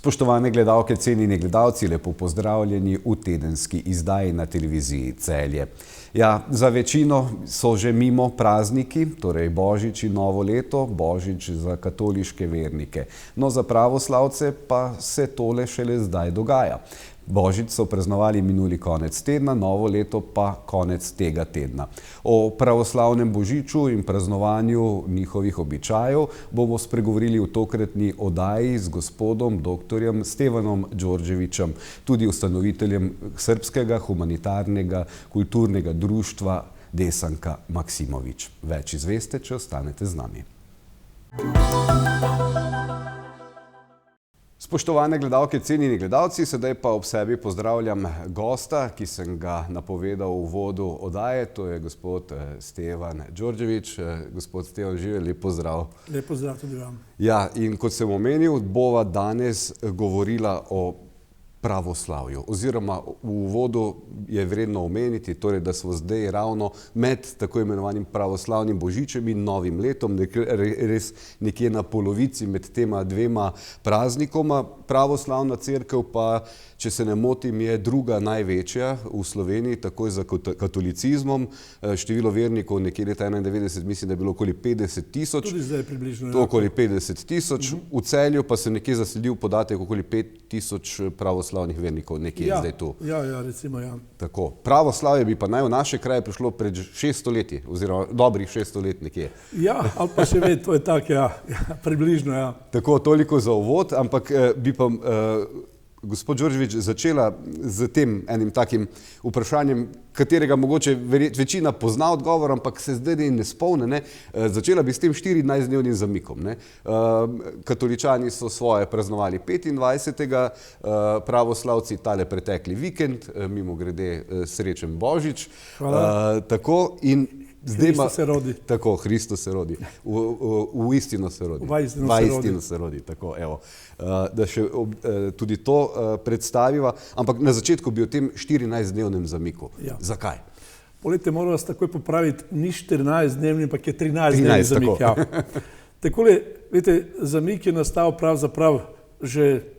Spoštovane gledalke, cenjeni gledalci, lepo pozdravljeni v tedenski izdaji na televiziji Celje. Ja, za večino so že mimo prazniki, torej Božič in Novo leto, Božič za katoliške vernike. No, za pravoslavce pa se tole šele zdaj dogaja. Božič so praznovali minuli konec tedna, Novo leto pa konec tega tedna. O pravoslavnem božiču in praznovanju njihovih običajev bomo spregovorili v tokratni oddaji z gospodom dr. Stevanom Đorđevićem, tudi ustanoviteljem Srpskega humanitarnega kulturnega društva Desanka Maksimović. Več izveste, če ostanete z nami. Spoštovane gledalke, cenjeni gledalci, sedaj pa ob sebi pozdravljam gosta, ki sem ga napovedal v uvodu oddaje, to je gospod Stevan Đorđević. Gospod Stevan, žive, lep pozdrav. Lep pozdrav tudi vam. Ja, in kot sem omenil, bova danes govorila o pravoslavju. Oziroma v uvodu je vredno omeniti, torej, da smo zdaj ravno med tako imenovanim pravoslavnim božičem in novim letom, res nekje na polovici med tema dvema praznikoma. Pravoslavna cerkev pa, če se ne motim, je druga največja v Sloveniji, takoj za katolicizmom. Število vernikov nekje leta 1991, mislim, da je bilo okoli 50 tisoč. Tudi zdaj približno. Okoli 50 tisoč. V Celju pa se nekje zasledil podatek okoli 5 tisoč pravoslavnih vernikov, nekje zdaj tu. Ja, recimo, ja. Tako. Pravoslavje bi pa naj v naše kraje prišlo pred 600 leti, oziroma dobrih 600 let nekje. Ja, ali pa še vedno, to je tako, ja, približno, ja. Tako, toliko za uvod, ampak bi pa gospod Đorđević začela z tem enim takim vprašanjem, katerega mogoče večina pozna odgovor, ampak se zdaj ne spomne. Začela bi s tem 14-dnevnim zamikom. Katoličani so svoje praznovali 25. Pravoslavci tale pretekli vikend, mimogrede srečen Božič. Hvala. Tako in Hristos se rodi. Tako, Hristos se rodi. V istino se rodi. V istino se rodi. Tako, evo. Da še tudi to predstaviva. Ampak na začetku bi o tem 14-dnevnem zamiku. Ja. Zakaj? Polete, moram vas takoj popraviti, ni 14-dnevni, ampak je 13-dnevni zamik. Ja. Takole, vidite, zamik je nastal pravzaprav že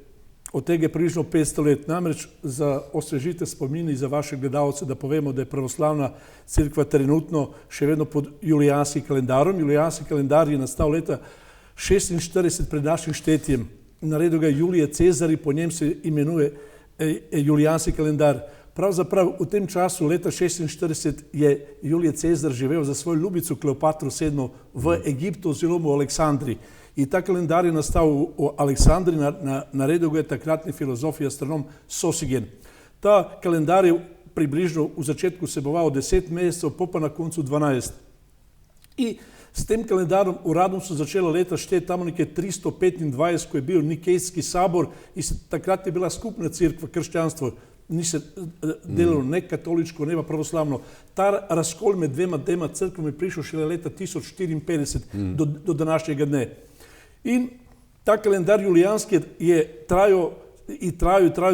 od tega približno 500 let. Namreč za osvežite spomini za vaše gledalce, da povemo, da je pravoslavna cerkva trenutno še vedno pod julijanskim kalendarom. Julijanski kalendar je nastal leta 46 pred našim štetjem. Naredil ga Julije Cezar in po njem se imenuje julijanski kalendar. Pravzaprav v tem času leta 46 je Julije Cezar živel za svojo ljubico Kleopatro VII v Egiptu oziroma v Aleksandriji. In ta kalendar je nastal v Aleksandriji, naredil ga je takratni filozof in astronom Sosigen. Ta kalendar je približno v začetku vseboval 10 mesecev, pa na koncu 12. In s tem kalendarom uradno so začela leta šteti tamo nekje 325, ko je bil Nikejski sabor in takrat je bila skupna cerkva, krščanstvo. Ni se delalo ne katoliško, ne pa pravoslavno. Ta razkol med dvema cerkvami je prišel šele leta 1054 do današnjega dne. In ta kalendar julijanski je trajal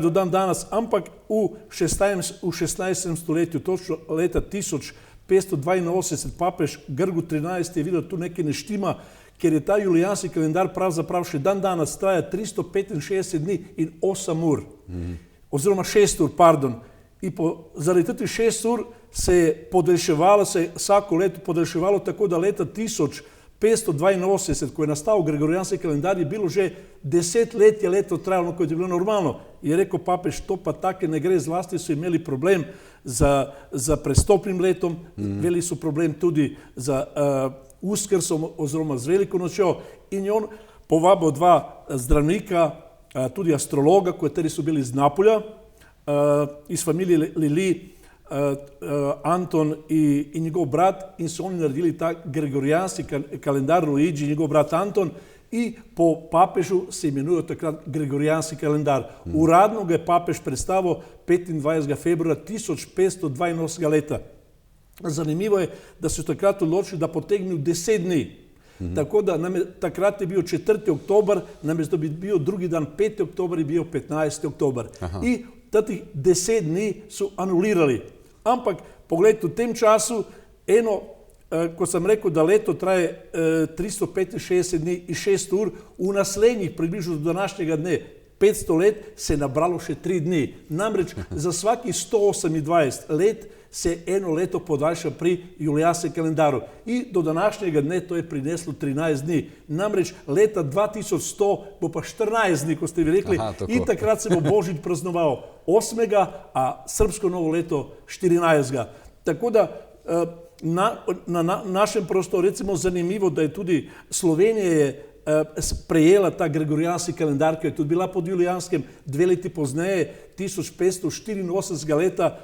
do dan danes, ampak v 16. stoletju, točno leta 1582, papež Grgur XIII je videl, tu nekaj ne štima, ker je ta julijanski kalendar pravzaprav še dan danes traja 365 dni in 8 ur. Oziroma 6 ur, pardon. In zaradi teh 6 ur se je podaljševalo, se je vsako leto podaljševalo tako, da leta 1582, ko je nastal gregorijanski kalendar, je bilo že 10 let je leto trajalo, kot je bilo normalno. Je rekel papež, to pa take ne gre, zlasti so imeli problem za prestopnim letom, imeli so problem tudi za Uskrsom oziroma z Veliko nočjo in je on povabil dva zdravnika, tudi astrologa, kateri so bili iz Napolja, iz familije Lili, Anton in njegov brat, in so oni naredili ta gregorijanski kalendar, Luigi, njegov brat Anton, in po papežu se imenuje takrat gregorijanski kalendar. Uradno ga je papež predstavil 25. februarja 1582 leta. Zanimivo je, da so takrat odločili, da potegnejo 10 dni. Tako da takrat je bil 4. oktober, namesto da bi bil drugi dan 5. oktober, je bil 15. oktober. In teh 10 dni so anulirali. Ampak, pogledajte, v tem času ko sem rekel, da leto traje 365 dni in 6 ur, v naslednjih približno do današnjega dne 500 let se je nabralo še 3 dni. Namreč za svaki 128 let se eno leto podaljša pri julijanskem kalendaru. In do današnjega dne to je prineslo 13 dni. Namreč leta 2100 bo pa 14 dni, ko ste vi rekli, in takrat se bo Božič praznoval 8. a srbsko novo leto 14. Tako da na našem prostoru, recimo zanimivo, da je tudi Slovenija prejela ta gregorijanski kalendar, ki je tudi bila pod julijanskem, 2 leti pozneje, 1584 leta,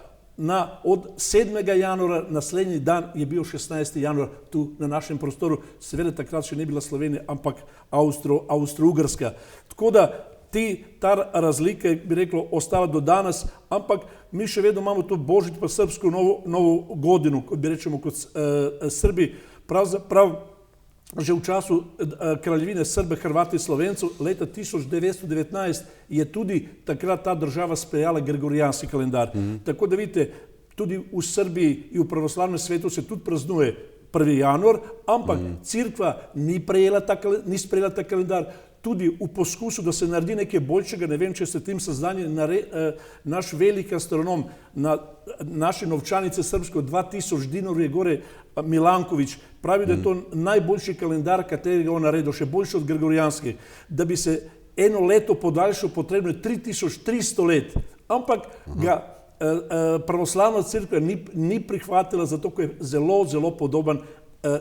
od 7. januara, naslednji dan je bil 16. januar tu na našem prostoru. Seveda takrat še ne bila Slovenija, ampak Avstro-Ugrska. Tako da ta razlika, bi reklo, ostala do danes, ampak mi še vedno imamo to Božič pa srbsko novo godinu, kot bi rečemo kot Srbi, pravzaprav že v času kraljevine Srbe, Hrvati in Slovencev, leta 1919 je tudi takrat ta država sprejela gregorijanski kalendar. Tako da vidite, tudi v Srbiji in v pravoslavnem svetu se tudi praznuje 1. januar, ampak Cerkva ni sprejela ta kalendar. Tudi v poskusu, da se naredi nekaj boljšega, ne vem, če ste tem seznanjeni, naš veliki astronom na naše novčanice srbsko 2000 dinarov je gore Milanković, pravi, da je to najboljši kalendar, katerega on naredil, še boljši od gregorijanskih. Da bi se eno leto podaljšal, potrebno je 3300 let, ampak ga pravoslavna cerkva ni prihvatila, zato ko je zelo, zelo podoben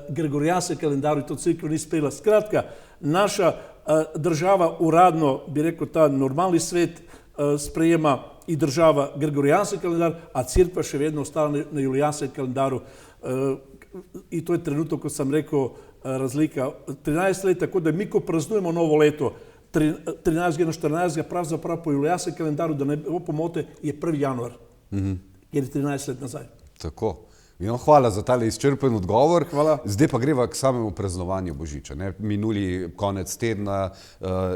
gregorijanski kalendar in to cerkva ni sprejela. Skratka, naša država uradno, bi rekel, ta normalni svet sprejema in država gregorijanski kalendar, a cerkva še vedno ostala na julijanskem kalendaru. In to je trenutek, kot sem rekel, razlika 13 let, tako da mi, ko praznujemo novo leto, 13. na 14. pravzaprav po julijanskem kalendaru, da ne bo pomote, je 1. januar, jer je 13 let nazaj. Tako. Hvala za tale izčrpen odgovor. Hvala. Zdaj pa greva k samemu praznovanju Božiča. Minuli konec tedna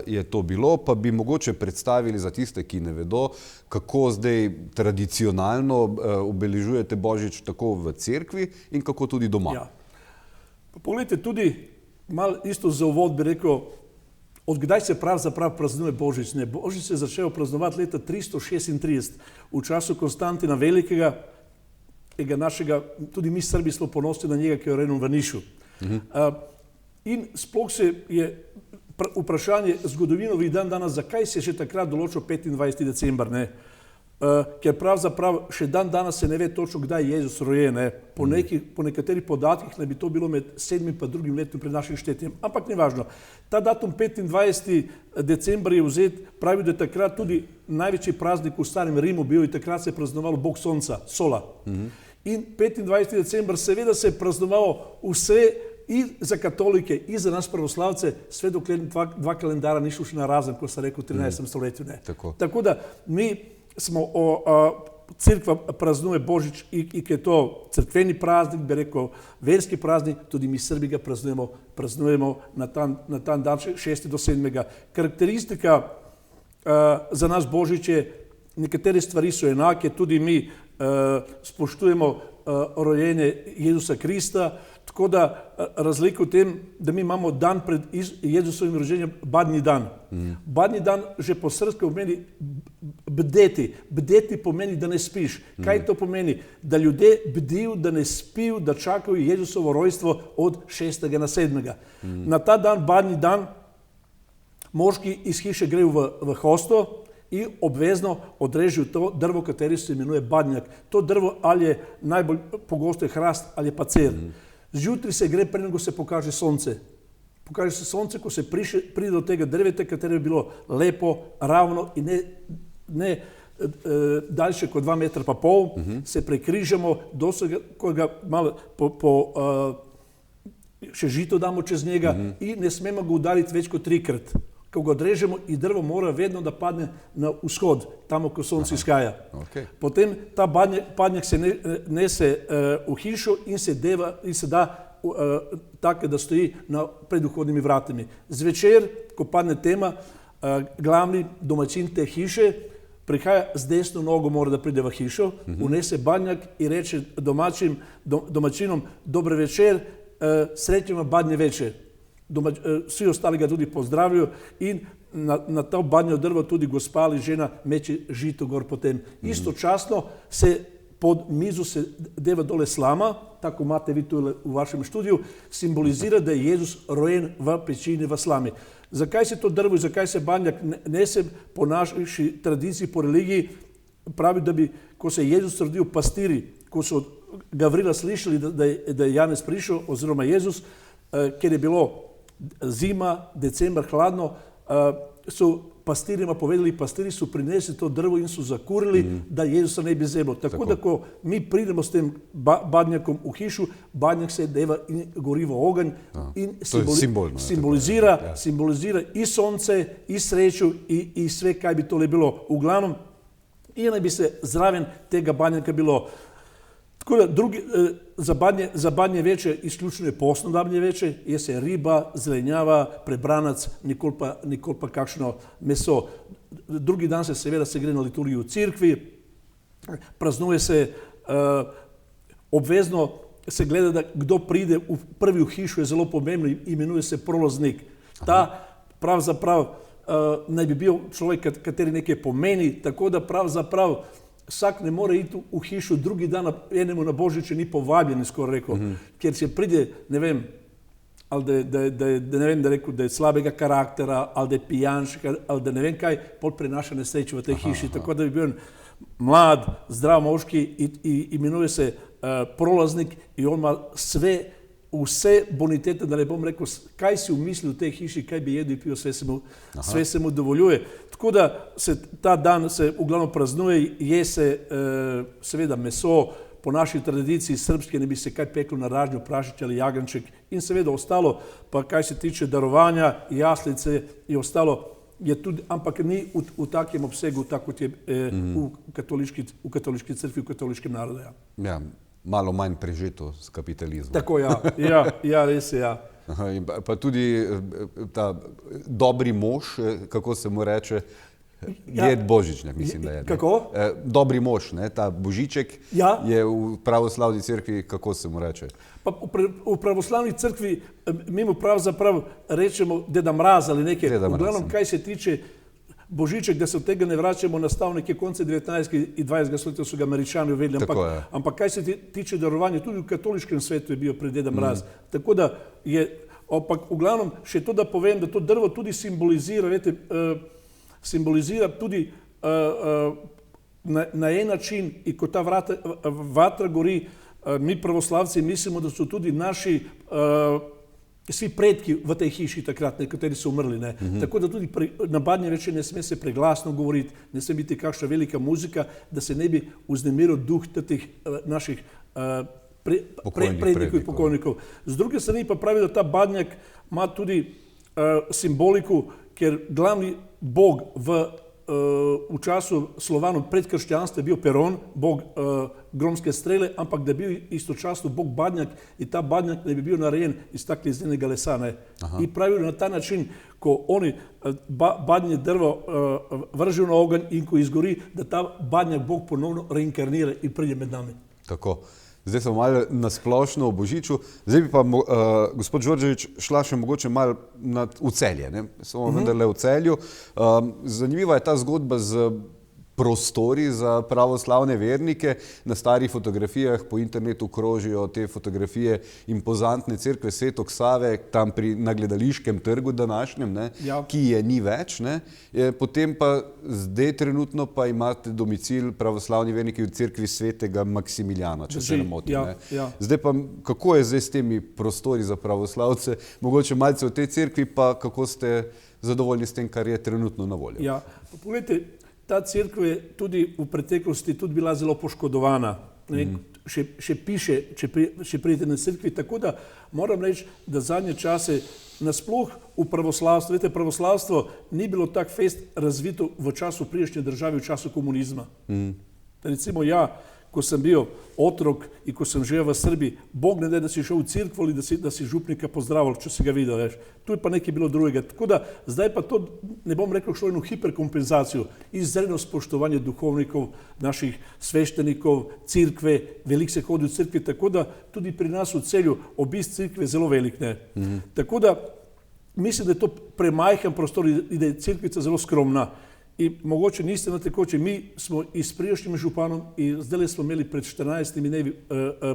je to bilo, pa bi mogoče predstavili za tiste, ki ne vedo, kako zdaj tradicionalno obeležujete Božič tako v cerkvi in kako tudi doma. Ja. Poglejte, tudi malo isto za uvod bi rekel, od kdaj se pravzaprav praznuje Božič? Božič se je začel praznovati leta 336 v času Konstantina Velikega, našega, tudi mi Srbi smo ponosni na njega, ki je rojen v Nišu. In sploh se je vprašanje zgodovinovih dan danes, zakaj se je še takrat določil 25. december, ker pravzaprav še dan danes se ne ve točno, kdaj je Jezus rojen. Po nekaterih podatkih naj bi to bilo med 7. in 2. letom pred našim štetjem, ampak ni važno. Ta datum 25. december je vzet, pravi, da je takrat tudi največji praznik v starem Rimu bil in takrat se je praznovalo Bog Sonca, Sola. In 25. december seveda se je praznovalo vse in za katolike, in za nas pravoslavce, sve dokler dva kalendara ni šlo še na razen, ko sem rekel, v 13. stoletju. Tako da mi smo, cerkva praznuje Božič in je to cerkveni praznik, bi rekel, verski praznik, tudi mi Srbi ga praznujemo na ta dan 6. do 7. Karakteristika za nas Božič je, nekatere stvari so enake, tudi mi spoštujemo rojenje Jezusa Krista, tako da razlika v tem, da mi imamo dan pred Jezusovim rođenjem badnji dan. Badnji dan že po srpskem pomeni bdeti. Bdeti pomeni, da ne spiš. Kaj to pomeni? Da ljudje bdijo, da ne spijo, da čakajo Jezusovo rojstvo od 6. na 7. Na ta dan, badnji dan, moški iz hiše grejo v hosto in obvezno odrežejo to drvo, kateri se imenuje badnjak. To drvo ali je najbolj pogosto hrast ali pa cer. Zjutraj se gre, preden se pokaže sonce. Pokaže se sonce, ko se pride do tega drveta, katero je bilo lepo, ravno in ne daljše kot 2,5 metra, se prekrižamo, ko ga malo še žito damo čez njega in ne smemo ga udariti več kot 3-krat. Ko ga odrežemo in drvo mora vedno da padne na vzhod, tamo, ko sonce izhaja. Potem ta badnjak se nese v hišo in se da tako, da stoji pred vhodnimi vratami. Zvečer, ko padne tema, glavni domačin te hiše prihaja z desno nogo, mora da pride v hišo, unese badnjak in reče domačinom, dober večer, srećno badnje večer. Vsi ostali ga tudi pozdravijo in na to badnjo drvo tudi gospa ali žena meče žito gor potem. Istočasno se pod mizo se deva dole slama, tako imate vi tu v vašem študiju, simbolizira, da je Jezus rojen v pečini v slami. Zakaj se to drvo in zakaj se badnjak nese po naši tradiciji, po religiji, pravi, da bi, ko se je Jezus rodil, pastiri, ko so Gavrila slišali, da je Janez prišel, oziroma Jezus, ker je bilo zima, december, hladno, so pastirima povedali, pastiri so prinesli to drvo in so zakurili, da Jezusa ne bi zeblo. Tako da, ko mi pridemo s tem badnjakom v hišu, badnjak se deva in gori v ogenj in simbolizira i sonce, i sreću, i sve kaj bi tole bilo. Uglavnom, i naj bi se zraven tega badnjaka bilo. Tako da za badnje veče izključno je postno badnje veče, je se riba, zelenjava, prebranac, nikoli pa kakšno meso. Drugi dan se seveda se gre na liturgijo v cerkvi, praznuje se, obvezno se gleda, da kdo pride prvi v hišu, je zelo pomembno, imenuje se prolaznik. Ta pravzaprav naj bi bil človek, kateri nekaj pomeni, tako da pravzaprav vsak ne more iti v hišu drugi dan, enemu na Božiče ni povabljen, skoraj rekel, ker se pride, ne vem, ali da je slabega karaktera, ali da je pijanšek, ali da ne vem kaj, pol prenaša nesreče v tej hiši, tako da bi bil mlad, zdrav moški, imenuje se prolaznik in on ima vse bonitete, da ne bom rekel, kaj si umislil v tej hiši, kaj bi jedel in pil, sve se mu dovoljuje. Tako da se ta dan se v glavnem praznuje, je se seveda meso, po naši tradiciji srpske ne bi se kaj peklo na ražnjo, prašič ali jaganček in seveda ostalo, pa kaj se tiče darovanja, jaslice in ostalo, je tudi, ampak ni v takem obsegu, tako kot je v katoliški crkvi, v katoliškem narodu. Ja, malo manj prežeto s kapitalizmom. Tako, ja, res je, ja. Pa tudi ta dobri mož, kako se mu reče, Djed Božičnjak, mislim, da je. Kako? Dobri mož, ta Božiček je v pravoslavni cerkvi, kako se mu reče? Pa v pravoslavni cerkvi mi mu pravzaprav rečemo Deda Mraz ali nekaj. V glavnem, kaj se tiče Božiček, da se od tega ne vračamo, nastal nekje konce 19. in 20. stoletja, so ga Američani uvedli. Ampak kaj se tiče darovanja, tudi v katoliškem svetu je bil pred Deda Mraz. Tako da je, ampak v glavnem, še to da povem, da to drvo tudi simbolizira, veste, simbolizira tudi na en način, in ko ta vatra gori, mi pravoslavci mislimo, da so tudi naši vsi predki v tej hiši takrat, nekateri so umrli. Tako da tudi na badnje veče ne sme se preglasno govoriti, ne sme biti kakšna velika muzika, da se ne bi vznemiral duh teh naših prednikov in pokojnikov. Z druge strani pa pravi, da ta badnjak ima tudi simboliku, ker glavni bog v času Slovanov pred krščanstvom je bil Peron, bog gromske strele, ampak da je bil istočasno bog badnjak in ta badnjak ne bi bil narejen iz tak lezenega lesa. In pravijo na ta način, ko oni badnje drvo vržejo na ogenj in ko izgori, da ta badnjak bog ponovno reinkarnira in pride med nami. Tako. Zdaj smo malo nasplošno o Božiču. Zdaj bi pa, gospod Đorđević, šla še mogoče malo v Celje. Smo vendarle v Celju. Zanimiva je ta zgodba z prostori za pravoslavne vernike. Na starih fotografijah po internetu krožijo te fotografije impozantne cerkve Svetog Save, tam na Gledališkem trgu današnjem, ki je ni več. Potem pa zdaj trenutno pa imate domicil pravoslavni verniki v cerkvi Svetega Maksimiljana, če se ne motim. Zdaj pa, kako je zdaj s temi prostori za pravoslavce? Mogoče malce v tej cerkvi, pa kako ste zadovoljni s tem, kar je trenutno na voljo? Ja, pogledajte, ta cerkev je tudi v preteklosti tudi bila zelo poškodovana. Še piše, če pridete na cerkvi, tako da moram reči, da zadnje čase nasploh v pravoslavstvu, veste, pravoslavstvo ni bilo tak fest razvito v času prejšnje države, v času komunizma. Recimo ko sem bil otrok in ko sem živel v Srbiji, Bog ne da si šel v cerkvo ali da si župnika pozdravil, če si ga videl, veš. Tu je pa nekaj bilo drugega. Tako da zdaj pa to, ne bom rekel, šlo eno hiperkompenzacijo, izredno spoštovanje duhovnikov, naših sveštenikov, cerkve, veliko se hodi v cerkvi, tako da tudi pri nas v Celju obisk cerkve je zelo velik. Tako da mislim, da je to premajhen prostor in da je cerkvica zelo skromna. In mogoče niste na tekoče, mi smo i s prijašnjim županom i zdaj smo imeli pred 14 dnevi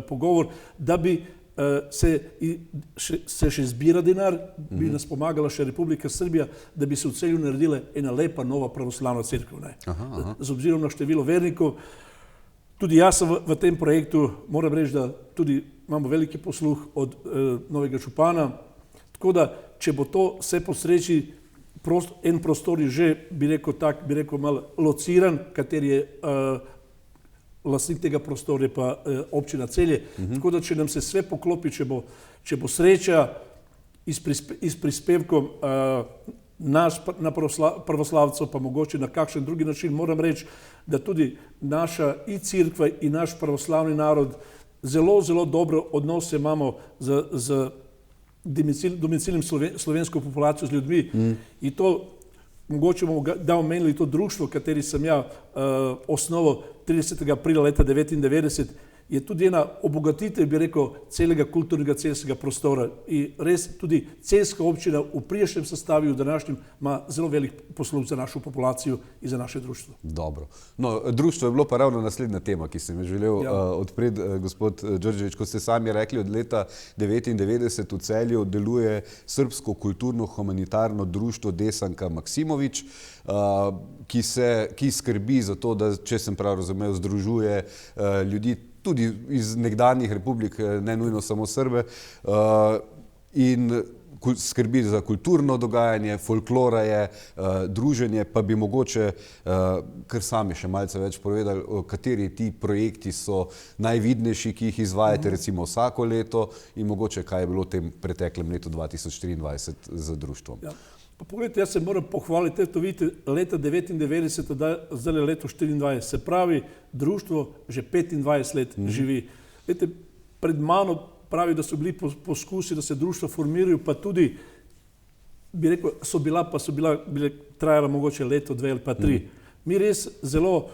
pogovor, da bi se še zbira denar, bi nas pomagala še Republika Srbija, da bi se v Celju naredila ena lepa nova pravoslavna cerkev. Z obzirom na število vernikov. Tudi jaz sem v tem projektu, moram reči, da tudi imamo veliki posluh od novega župana. Tako da, če bo to vse po sreči, en prostor je že, bi rekel, malo lociran, kateri je lastnik tega prostora, pa občina Celje. Tako da, če nam se sve poklopi, če bo sreča iz prispevkom naš na pravoslavcev, pa mogoče na kakšen drugi način, moram reči, da tudi naša i crkva i naš pravoslavni narod zelo, zelo dobro odnose imamo z domicilnim slovensko populacijo, z ljudmi. In to, mogoče bomo da omenili to društvo, kateri sem ja osnoval 30. aprila leta 1999, je tudi ena obogatitev, bi rekel, celega kulturnega celjskega prostora. In res tudi celjska občina v prijašnjem sestavju, v današnjem, ima zelo velik posluh za našo populacijo in za naše društvo. Dobro. No, društvo je bilo pa ravno naslednja tema, ki sem jo želel odpreti, gospod Đorđević. Kot ste sami rekli, od leta 1999 v Celju deluje Srbsko kulturno-humanitarno društvo Desanka Maksimović, ki skrbi za to, da, če sem prav razumel, združuje ljudi tudi iz nekdanjih republik, ne nujno samo Srbe, in skrbi za kulturno dogajanje, folklora je, druženje, pa bi mogoče kar sami še malce več povedali, kateri ti projekti so najvidnejši, ki jih izvajate recimo vsako leto in mogoče kaj je bilo v tem preteklem letu 2023 z društvom. Ja. Pa pogledajte, jaz se moram pohvaliti, to vidite, leta 1999, zdaj je leto 24, se pravi, društvo že 25 let živi. Vidite, pred mano pravi, da so bili poskusi, da se društvo formirajo, pa tudi, bi rekel, so bile trajala mogoče leto, 2 ali pa 3. Mi res zelo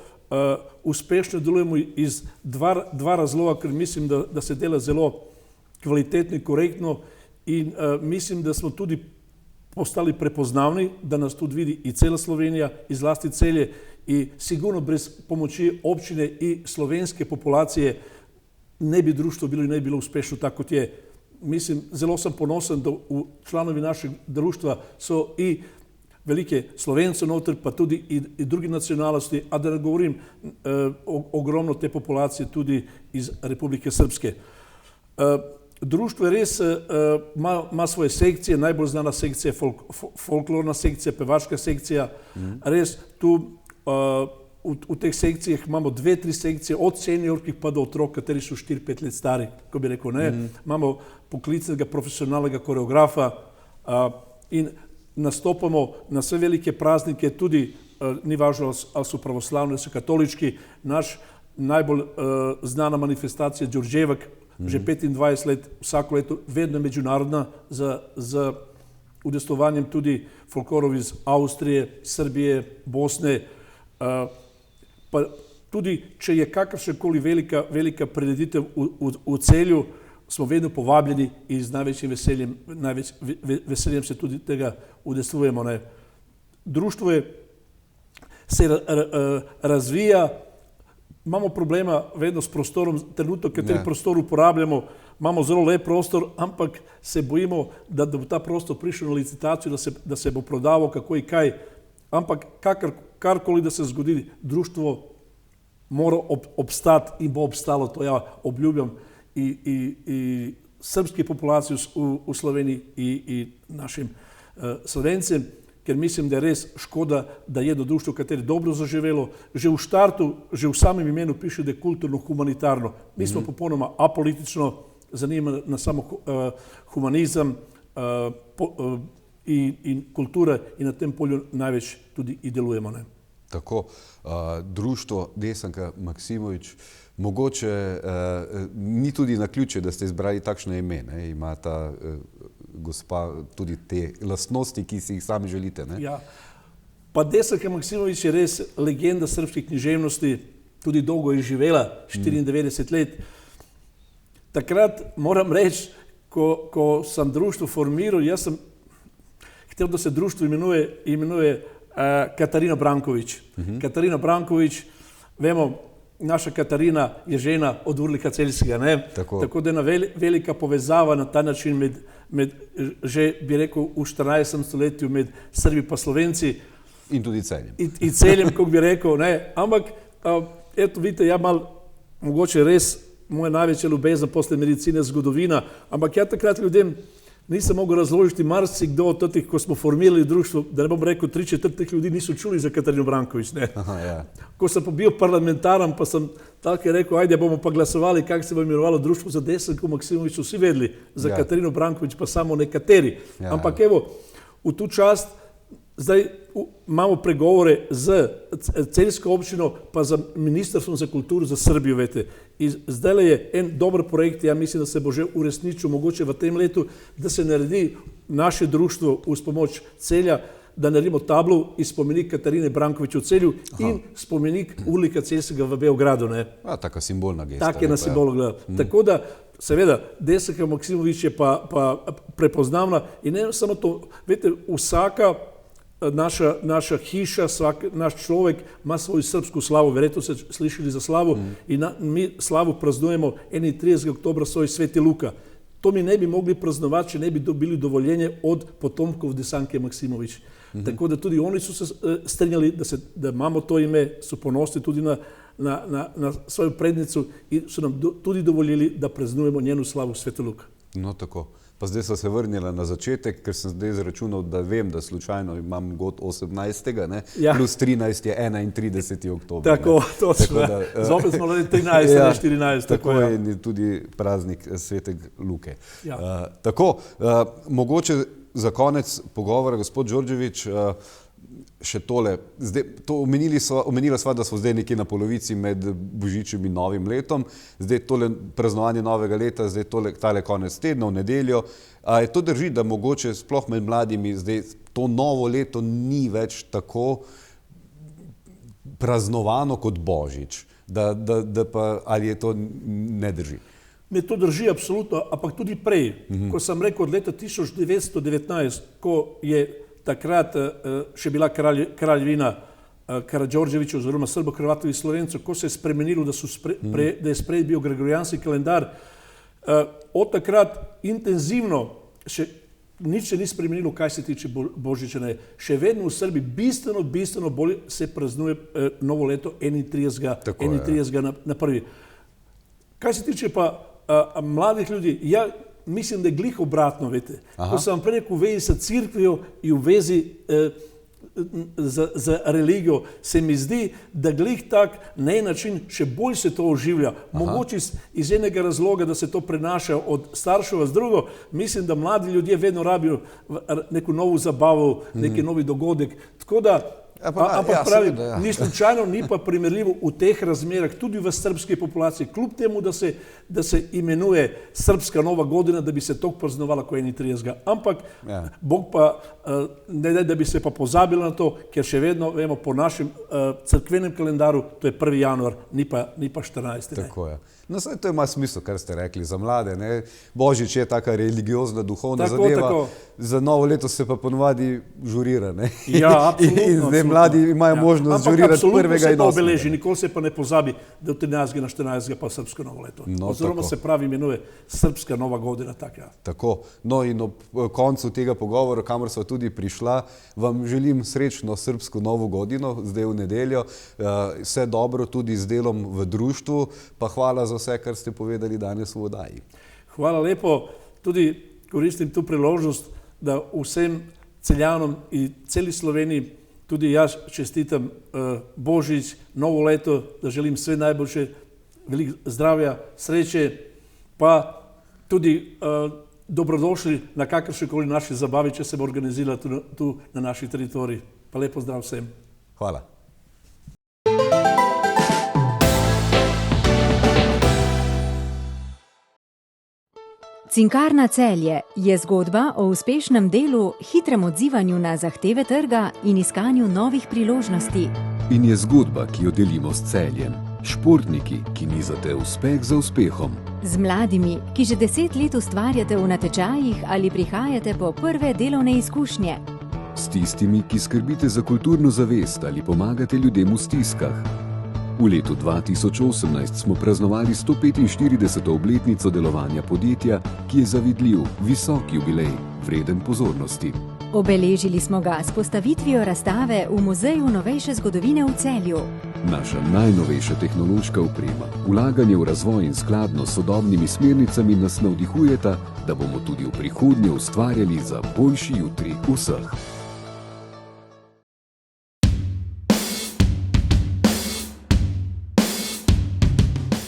uspešno delujemo iz dva razloga, ker mislim, da se dela zelo kvalitetno in korektno in mislim, da smo tudi postali prepoznavni, da nas tudi vidi i cela Slovenija, i zlasti Celje, i sigurno brez pomoči občine i slovenske populacije ne bi društvo bilo i ne bi bilo uspešno tako kot je. Mislim, zelo sam ponosan da u članovi našeg društva so i velike Slovence noter, pa tudi i drugi nacionalnosti, a da ne govorim ogromno te populacije tudi iz Republike Srpske. Društvo je res, ima svoje sekcije, najbolj znana sekcija je folklorna sekcija, pevačka sekcija. Res tu v teh sekcijah imamo 2-3 sekcije, od seniorkih pa do otrok, kateri so 4-5 let stari, ko bi rekel ne. Imamo poklicnega profesionalnega koreografa in nastopamo na sve velike praznike, tudi ni važno ali su pravoslavni, ali su katolički. Naš najbolj znana manifestacija Đurđevak, že 25 let, vsako leto, vedno je međunarodna z udestovanjem tudi folklorov iz Avstrije, Srbije, Bosne. Pa tudi, če je kakršnakoli velika prireditev v Celju, smo vedno povabljeni in z največjim veseljem se tudi tega udestvujemo. Društvo se razvija. Imamo problema vedno s prostorom, trenutno, kateri prostor uporabljamo, imamo zelo lep prostor, ampak se bojimo, da bo ta prostor prišel na licitaciju, da se bo prodavao kako i kaj. Ampak karkoli da se zgodi, društvo mora obstati in bo obstalo, to ja obljubljam i srpski populaciji v Sloveniji i našim Slovencem, ker mislim, da je res škoda, da je do društvo, kateri dobro zaživelo. Že v štartu, že v samem imenu piše, da je kulturno-humanitarno. Mi smo popolnoma apolitično, zanima nas samo humanizam in kultura in na tem polju največ tudi i delujemo. Tako, društvo Desanka Maksimović, mogoče ni tudi naključje, da ste izbrali takšno ime, ima ta gospa tudi te lastnosti, ki si jih sami želite. Ja, pa Desanka Maksimović je res legenda srpske književnosti, tudi dolgo je živela, 94 let. Takrat moram reči, ko sam društvo formiral, jaz sem hotel, da se društvo imenuje Katarina Brankovič. Katarina Brankovič, vemo, naša Katarina je žena od Urlika Celjskega, ne? Tako da je ena velika povezava na ta način med že, bi rekel, v 14. stoletju med Srbi pa Slovenci. In tudi Celjem. In Celjem, kako bi rekel, ne? Ampak, eto, vidite, ja mal, mogoče res moja največja ljubezen posle medicine, zgodovina, ampak ja takrat ljudem nisem mogel razložiti marsikdo od tih, ko smo formirali društvo, da ne bom rekel, 3/4 ljudi niso čuli za Katarino Brankovič, ne. Aha, ja. Ko sem pa bil parlamentaran, pa sem tako rekel, ajde bomo pa glasovali, kako se bo imenovalo društvo za Desanko Maksimović, vsi vedeli, za Katarino Brankovič pa samo nekateri. Ampak evo, v tu čast zdaj imamo pregovore z celjsko občino pa za Ministrstvom za kulturo za Srbijo, vete. In zdaj je en dober projekt, ja mislim, da se bo že uresničil mogoče v tem letu, da se naredi naše društvo uz pomoč Celja, da naredimo tablo in spomenik Katarine Brankovič v Celju in spomenik Urlika Celjskega v Beogradu, ne. Taka simbolna gesta. Tak je na simbolno. Tako da, seveda, Desanka Maksimović je pa prepoznavna in ne samo to, veste, vsaka naša hiša, naš človek ima svojo srpsko slavu, verjetno ste slišali za slavu in mi slavu praznujemo 31. oktobra svoj Sveti Luka. To mi ne bi mogli praznovati, če ne bi dobili dovoljenje od potomkov Desanke Maksimović. Tako da tudi oni su se strinjali da imamo to ime, su ponosni tudi na svoju prednicu in su nam tudi dovoljili da praznujemo njenu slavu Sveti Luka. No tako. Pa zdaj so se vrnila na začetek, ker sem zdaj izračunal, da vem, da slučajno imam god 18. Ne? Ja. Plus 13 je 31. oktober. Tako, točno. Zopet smo leti 13, ja, ne 14. Tako je in tudi praznik Sveteg Luke. Ja. Tako, mogoče za konec pogovora, gospod Đorđević, še tole. Zdaj, to omenila sva, da smo zdaj nekje na polovici med Božičem in Novim letom. Zdaj tole praznovanje Novega leta, zdaj tale konec tedna, v nedeljo. A je to drži, da mogoče sploh med mladimi zdaj to novo leto ni več tako praznovano kot Božič? Da pa, ali je to ne drži? Me to drži absolutno, ampak tudi prej. Ko sem rekel od leta 1919, ko je takrat še bila kraljevina Karađorđevića oziroma Srbo, Hrvatov in Slovencev, ko se je spremenilo, da je sprejet bil gregorijanski kalendar, od takrat intenzivno nič se ni spremenilo, kaj se tiče Božiča. Še vedno v Srbiji bistveno bolj se praznuje novo leto 31. na prvi. Kaj se tiče pa mladih ljudi, ja mislim, da je glih obratno, vete. Ko sem vam prej rekel, v vezi sa crkvijo in v vezi za religijo, se mi zdi, da glih tak na en način še bolj se to oživlja. Mogoče iz enega razloga, da se to prenaša od starševa z drugo, mislim, da mladi ljudje vedno rabijo neko novo zabavo, neki novi dogodek. Tako da, ampak pravim, ni slučajno, ni pa primerljivo v teh razmerah, tudi v srbski populaciji, kljub temu, da se imenuje Srpska nova godina, da bi se to praznovala ko 31. Ampak Bog pa ne da bi se pa pozabilo na to, ker še vedno, vemo, po našem crkvenem kalendaru, to je 1. januar, ni pa 14. Tako je. No, to ima smisel, kar ste rekli, za mlade. Božič je taka religiozna, duhovna zadeva. Za novo leto se pa ponovadi žurira. Ja, absolutno. In zdaj mladi imajo možnost žurirati 1. in 8. Ampak absolutno se to obeleži, nikoli se pa ne pozabi, da od 13. na 14. pa Srpsko novo leto. Oziroma se pravi imenuje Srpska nova godina. Tako. No in ob koncu tega pogovora, kamor sva tudi prišla, vam želim srečno Srpsko novo godino, zdaj v nedeljo. Vse dobro tudi z delom v društvu, pa hvala za vse, kar ste povedali danes v oddaji. Hvala lepo. Tudi koristim tu priložnost, da vsem Celjanom in celi Sloveniji tudi jaz čestitam Božič, novo leto, da želim sve najboljše, veliko zdravja, sreče, pa tudi dobrodošli na kakršnekoli naši zabavi, če se bo organizirala tu na naši teritoriji. Pa lepo zdrav vsem. Hvala. Cinkarna Celje je zgodba o uspešnem delu, hitrem odzivanju na zahteve trga in iskanju novih priložnosti. In je zgodba, ki jo delimo s Celjem. Športniki, ki nizate uspeh za uspehom. Z mladimi, ki že 10 let ustvarjate v natečajih ali prihajate po prve delovne izkušnje. S tistimi, ki skrbite za kulturno zavest ali pomagate ljudem v stiskah. V letu 2018 smo praznovali 145. obletnico delovanja podjetja, ki je zavidljiv, visok jubilej, vreden pozornosti. Obeležili smo ga s postavitvijo razstave v Muzeju novejše zgodovine v Celju. Naša najnovejša tehnološka oprema, vlaganje v razvoj in skladnost s sodobnimi smernicami nas navdihujeta, da bomo tudi v prihodnje ustvarjali za boljši jutri vseh.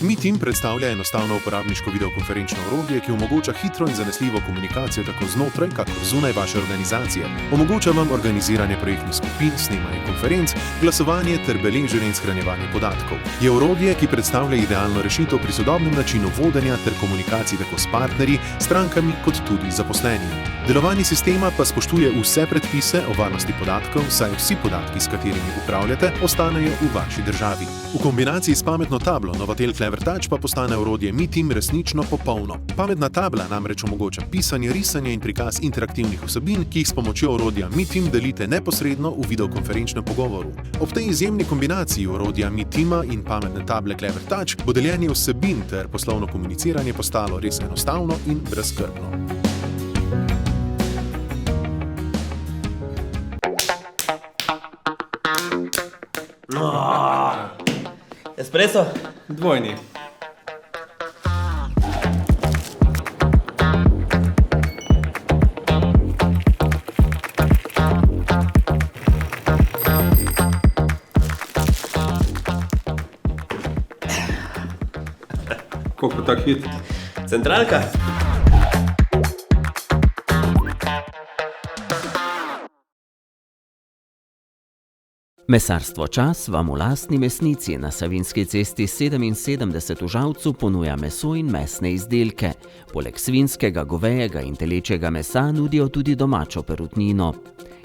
MeTeam predstavlja enostavno uporabniško videokonferenčno orodje, ki omogoča hitro in zanesljivo komunikacijo tako znotraj, kakor zunaj vaše organizacije. Omogoča vam organiziranje projektnih skupin, snemanje konferenc, glasovanje ter beleženje in shranjevanje podatkov. Je orodje, ki predstavlja idealno rešitev pri sodobnem načinu vodenja ter komunikaciji tako s partnerji, strankami kot tudi zaposlenimi. Delovanje sistema pa spoštuje vse predpise o varnosti podatkov, saj vsi podatki, s katerimi upravljate, ostanejo v vaši državi. V kombinaciji s pametno tablo Novatel Clever Touch pa postane orodje MeTeam resnično popolno. Pametna tabla namreč omogoča pisanje, risanje in prikaz interaktivnih vsebin, ki jih s pomočjo orodja MeTeam delite neposredno v videokonferenčnem pogovoru. Ob tej izjemni kombinaciji orodja MeTeama in pametne table Clever Touch bo deljenje vsebin ter poslovno komuniciranje postalo res enostavno in brezskrbno. Espresso? Dvojni. Koliko tak hit? Centralka? Mesarstvo Čas vam v lastni mesnici na Savinjski cesti 77 v Žalcu ponuja meso in mesne izdelke. Poleg svinjskega, govejega in telečjega mesa nudijo tudi domačo perutnino.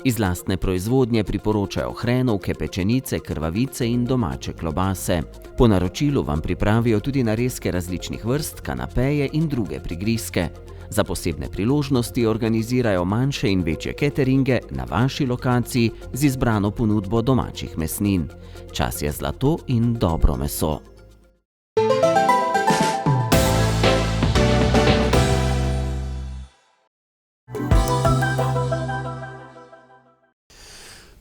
Iz lastne proizvodnje priporočajo hrenovke, pečenice, krvavice in domače klobase. Po naročilu vam pripravijo tudi narezke različnih vrst, kanapeje in druge prigrizke. Za posebne priložnosti organizirajo manjše in večje cateringe na vaši lokaciji z izbrano ponudbo domačih mesnin. Čas je zlato in dobro meso.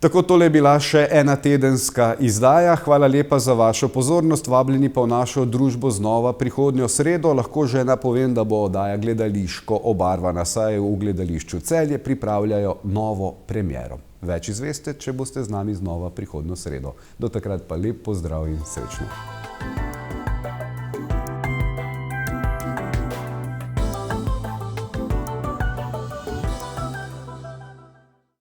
Tako tole je bila še ena tedenska izdaja. Hvala lepa za vašo pozornost. Vabljeni pa v našo družbo znova prihodnjo sredo. Lahko že napovem, da bo oddaja gledališko obarvana, saj v gledališču Celje pripravljajo novo premiero. Več izveste, če boste z nami znova prihodnjo sredo. Do takrat pa lep pozdrav in srečno.